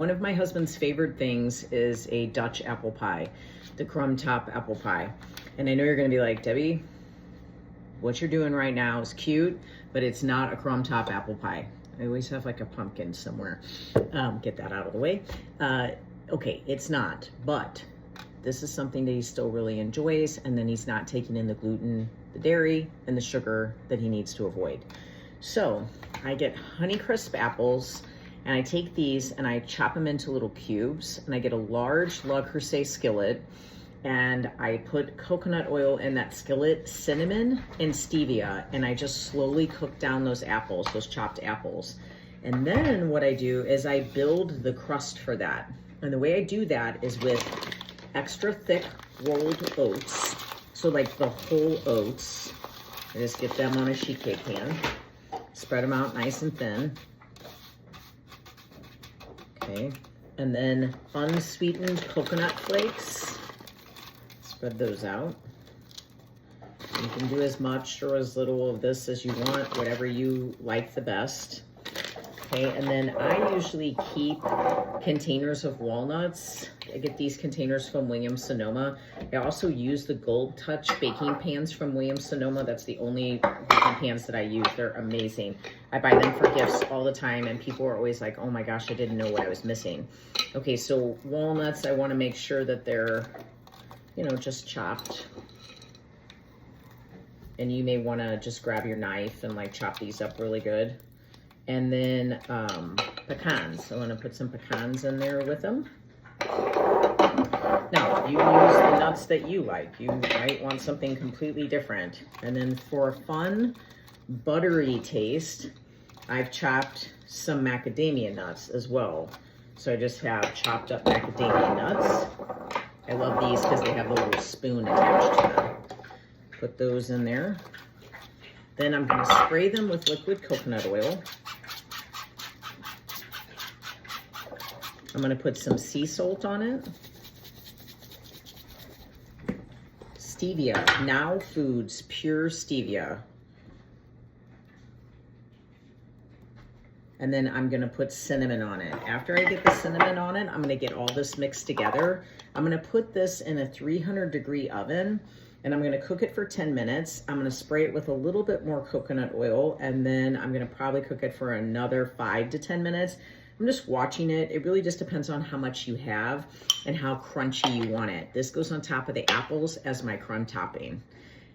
One of my husband's favorite things is a Dutch apple pie, the crumb-topped apple pie. And I know you're gonna be like, Debbie, what you're doing right now is cute, but it's not a crumb-topped apple pie. I always have like a pumpkin somewhere. Get that out of the way. Okay, it's not, but this is something that he still really enjoys, and then he's not taking in the gluten, the dairy, and the sugar that he needs to avoid. So I get Honeycrisp apples, and I take these and I chop them into little cubes, and I get a large Le Creuset skillet, and I put coconut oil in that skillet, cinnamon and stevia, and I just slowly cook down those apples, those chopped apples. And then what I do is I build the crust for that. And the way I do that is with extra thick rolled oats. So like the whole oats, I just get them on a sheet cake pan, spread them out nice and thin. Okay, and then unsweetened coconut flakes, spread those out. You can do as much or as little of this as you want, whatever you like the best. Okay, and then I usually keep containers of walnuts. I get these containers from Williams-Sonoma. I also use the Gold Touch baking pans from Williams-Sonoma. That's the only baking pans that I use. They're amazing. I buy them for gifts all the time, and people are always like, oh my gosh, I didn't know what I was missing. Okay, so walnuts, I wanna make sure that they're, you know, just chopped. And you may wanna just grab your knife and like chop these up really good. And then pecans. I want to put some pecans in there with them. Now, you use the nuts that you like. You might want something completely different. And then for a fun, buttery taste, I've chopped some macadamia nuts as well. So I just have chopped up macadamia nuts. I love these because they have a little spoon attached to them. Put those in there. Then I'm going to spray them with liquid coconut oil. I'm going to put some sea salt on it. Stevia, Now Foods pure stevia. And then I'm going to put cinnamon on it. After I get the cinnamon on it, I'm going to get all this mixed together. I'm going to put this in a 300-degree oven, and I'm going to cook it for 10 minutes. I'm going to spray it with a little bit more coconut oil, and then I'm going to probably cook it for another 5 to 10 minutes. I'm just watching it. It really just depends on how much you have and how crunchy you want it. This goes on top of the apples as my crumb topping.